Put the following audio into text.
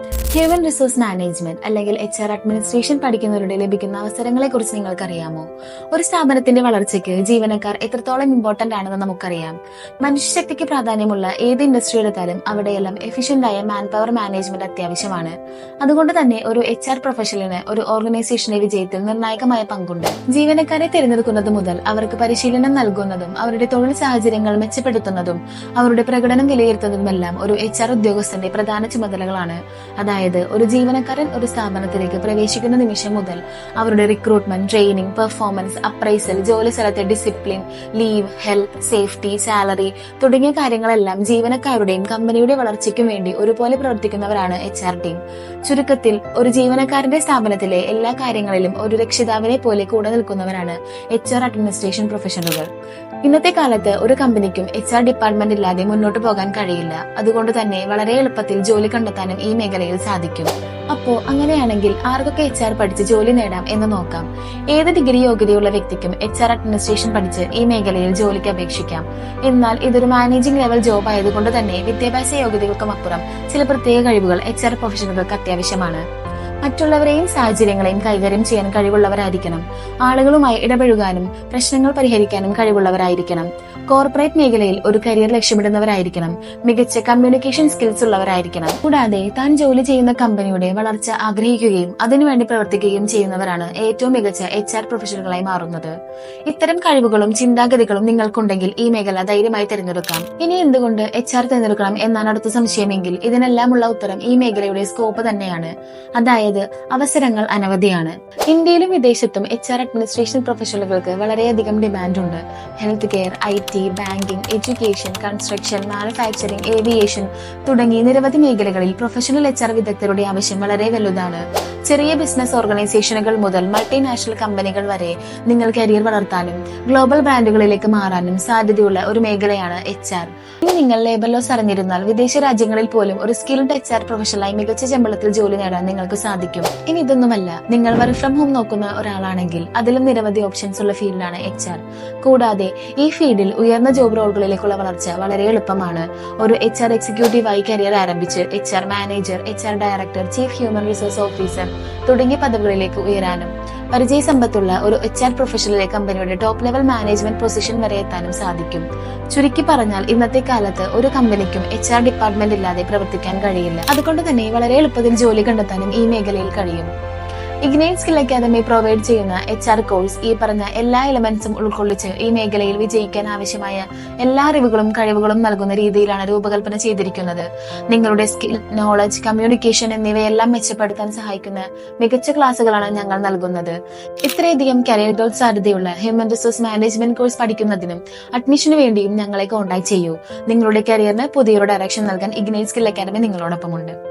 Human resource management അല്ലെങ്കിൽ administration പഠിക്കുന്നവരുടെ ലഭിക്കുന്ന അവസരങ്ങളെ കുറിച്ച് നിങ്ങൾക്കറിയാമോ? ഒരു സ്ഥാപനത്തിന്റെ വളർച്ചയ്ക്ക് ജീവനക്കാർ എത്രത്തോളം ഇമ്പോർട്ടന്റ് ആണെന്ന് നമുക്കറിയാം. മനുഷ്യശക്തിക്ക് പ്രാധാന്യമുള്ള ഏത് ഇൻഡസ്ട്രി എടുത്താലും അവിടെയെല്ലാം എഫിഷ്യന്റായ മാൻ പവർ മാനേജ്മെന്റ് അത്യാവശ്യമാണ്. അതുകൊണ്ട് തന്നെ ഒരു പ്രൊഫഷണലിന് ഒരു ഓർഗനൈസേഷന്റെ വിജയത്തിൽ നിർണായകമായ പങ്കുണ്ട്. ജീവനക്കാരെ തിരഞ്ഞെടുക്കുന്നത് മുതൽ അവർക്ക് പരിശീലനം നൽകുന്നതും അവരുടെ തൊഴിൽ സാഹചര്യങ്ങൾ മെച്ചപ്പെടുത്തുന്നതും അവരുടെ പ്രകടനം വിലയിരുത്തുന്നതുമെല്ലാം ഒരു ഉദ്യോഗസ്ഥന്റെ പ്രധാന ചുമതലകളാണ്. അതായത് ഒരു ജീവനക്കാരൻ ഒരു സ്ഥാപനത്തിലേക്ക് പ്രവേശിക്കുന്ന നിമിഷം മുതൽ അവരുടെ റിക്രൂട്ട്മെന്റ്, ട്രെയിനിങ്, പെർഫോമൻസ്, അപ്രൈസൽ, ജോലി സ്ഥലത്തെ discipline, leave, health, safety, salary തുടങ്ങിയ കാര്യങ്ങളെല്ലാം ജീവനക്കാരുടെയും കമ്പനിയുടെ വളർച്ചയ്ക്കും വേണ്ടി ഒരുപോലെ പ്രവർത്തിക്കുന്നവരാണ് ടീം. ചുരുക്കത്തിൽ ഒരു ജീവനക്കാരന്റെ സ്ഥാപനത്തിലെ എല്ലാ കാര്യങ്ങളിലും ഒരു രക്ഷിതാവിനെ പോലെ കൂടെ നിൽക്കുന്നവരാണ് അഡ്മിനിസ്ട്രേഷൻ പ്രൊഫഷണലുകൾ. ഇന്നത്തെ കാലത്ത് ഒരു കമ്പനിക്കും ഡിപ്പാർട്ട്മെന്റ് ഇല്ലാതെ മുന്നോട്ട് പോകാൻ കഴിയില്ല. അതുകൊണ്ട് തന്നെ വളരെ എളുപ്പത്തിൽ ജോലി കണ്ടെത്താനും ഈ മേഖലയിൽ സാധിക്കും. അപ്പോ അങ്ങനെയാണെങ്കിൽ ആർക്കൊക്കെ പഠിച്ച് ജോലി നേടാം എന്ന് നോക്കാം. ഏത് ഡിഗ്രി യോഗ്യതയുള്ള വ്യക്തിക്കും അഡ്മിനിസ്ട്രേഷൻ പഠിച്ച് ഈ മേഖലയിൽ ജോലിക്ക് അപേക്ഷിക്കാം. എന്നാൽ ഇതൊരു മാനേജിംഗ് ലെവൽ ജോബ് ആയതുകൊണ്ട് തന്നെ വിദ്യാഭ്യാസ യോഗ്യതകൾക്കും അപ്പുറം ചില പ്രത്യേക കഴിവുകൾ പ്രൊഫഷണലുകൾക്ക് അത്യാവശ്യമാണ്. മറ്റുള്ളവരെയും സാഹചര്യങ്ങളെയും കൈകാര്യം ചെയ്യാൻ കഴിവുള്ളവരായിരിക്കണം. ആളുകളുമായി ഇടപഴകാനും പ്രശ്നങ്ങൾ പരിഹരിക്കാനും കഴിവുള്ളവരായിരിക്കണം. കോർപ്പറേറ്റ് മേഖലയിൽ ഒരു കരിയർ ലക്ഷ്യമിടുന്നവരായിരിക്കണം. മികച്ച കമ്മ്യൂണിക്കേഷൻ സ്കിൽസ് ഉള്ളവരായിരിക്കണം. കൂടാതെ താൻ ജോലി ചെയ്യുന്ന കമ്പനിയുടെ വളർച്ച ആഗ്രഹിക്കുകയും അതിനുവേണ്ടി പ്രവർത്തിക്കുകയും ചെയ്യുന്നവരാണ് ഏറ്റവും മികച്ച പ്രൊഫഷണലുകളായി മാറുന്നത്. ഇത്തരം കഴിവുകളും ചിന്താഗതികളും നിങ്ങൾക്കുണ്ടെങ്കിൽ ഈ മേഖല ധൈര്യമായി തിരഞ്ഞെടുക്കാം. ഇനി എന്തുകൊണ്ട് തിരഞ്ഞെടുക്കണം എന്നാണ് അടുത്ത സംശയമെങ്കിൽ ഇതിനെല്ലാമുള്ള ഉത്തരം ഈ മേഖലയുടെ സ്കോപ്പ് തന്നെയാണ്. അതായത് അവസരങ്ങൾ അനവധിയാണ്. ഇന്ത്യയിലും വിദേശത്തും അഡ്മിനിസ്ട്രേഷൻ പ്രൊഫഷണലുകൾക്ക് വളരെയധികം ഡിമാൻഡ് ഉണ്ട്. Health care, IT, banking, education, construction, manufacturing, aviation തുടങ്ങി നിരവധി മേഖലകളിൽ പ്രൊഫഷണൽ വിദഗ്ധരുടെ ആവശ്യം വളരെ വലുതാണ്. ചെറിയ ബിസിനസ് ഓർഗനൈസേഷനുകൾ മുതൽ മൾട്ടിനാഷണൽ കമ്പനികൾ വരെ നിങ്ങൾ കരിയർ വളർത്താനും ഗ്ലോബൽ ബ്രാൻഡുകളിലേക്ക് മാറാനും സാധ്യതയുള്ള ഒരു മേഖലയാണ് ഇനി നിങ്ങൾ ലേബർ ലോസ് അറിഞ്ഞിരുന്നാൽ വിദേശ രാജ്യങ്ങളിൽ പോലും ഒരു സ്കിൽഡ് പ്രൊഫഷണലായി മികച്ച ശമ്പളത്തിൽ ജോലി നേടാൻ നിങ്ങൾക്ക് സാധിക്കും. ഇനി ഇതൊന്നുമല്ല, നിങ്ങൾ വർക്ക് ഫ്രം ഹോം നോക്കുന്ന ഒരാളാണെങ്കിൽ അതിലും നിരവധി ഓപ്ഷൻസ് ഉള്ള ഫീൽഡാണ് കൂടാതെ ഈ ഫീൽഡിൽ ഉയർന്ന ജോബ് റോളുകളിലേക്കുള്ള വളർച്ച വളരെ എളുപ്പമാണ്. ഒരു എക്സിക്യൂട്ടീവായി കരിയർ ആരംഭിച്ച് manager, director, chief human resource officer തുടങ്ങിയ പദവികളിലേക്ക് ഉയരാനും പരിചയസമ്പത്തുള്ള ഒരു പ്രൊഫഷണലെ കമ്പനിയുടെ ടോപ്പ് ലെവൽ മാനേജ്മെന്റ് പൊസിഷൻ വരെ എത്താനും സാധിക്കും. ചുരുക്കി പറഞ്ഞാൽ ഇന്നത്തെ കാലത്ത് ഒരു കമ്പനിക്കും ഡിപ്പാർട്ട്മെന്റ് ഇല്ലാതെ പ്രവർത്തിക്കാൻ കഴിയില്ല. അതുകൊണ്ട് തന്നെ വളരെ എളുപ്പത്തിൽ ജോലി കണ്ടെത്താനും ഈ മേഖലയിൽ കഴിയും. ഇഗ്നൈറ്റ് സ്കിൽ അക്കാദമി പ്രൊവൈഡ് ചെയ്യുന്ന കോഴ്സ് ഈ പറഞ്ഞ എല്ലാ എലമെന്റ്സും ഉൾക്കൊള്ളിച്ച് ഈ മേഖലയിൽ വിജയിക്കാൻ ആവശ്യമായ എല്ലാ അറിവുകളും കഴിവുകളും നൽകുന്ന രീതിയിലാണ് രൂപകൽപ്പന ചെയ്തിരിക്കുന്നത്. നിങ്ങളുടെ സ്കിൽ, നോളജ്, കമ്മ്യൂണിക്കേഷൻ എന്നിവയെല്ലാം മെച്ചപ്പെടുത്താൻ സഹായിക്കുന്ന മികച്ച ക്ലാസുകളാണ് ഞങ്ങൾ നൽകുന്നത്. ഇത്രയധികം കരിയർ ഗ്രോത്ത് സാധ്യതയുള്ള ഹ്യൂമൻ റിസോഴ്സ് മാനേജ്മെന്റ് കോഴ്സ് പഠിക്കുന്നതിനും അഡ്മിഷന് വേണ്ടിയും ഞങ്ങളെ കോൺടാക്ട് ചെയ്യൂ. നിങ്ങളുടെ കരിയറിന് പുതിയൊരു ഡയറക്ഷൻ നൽകാൻ ഇഗ്നൈറ്റ് സ്കിൽ അക്കാദമി നിങ്ങളോടൊപ്പമുണ്ട്.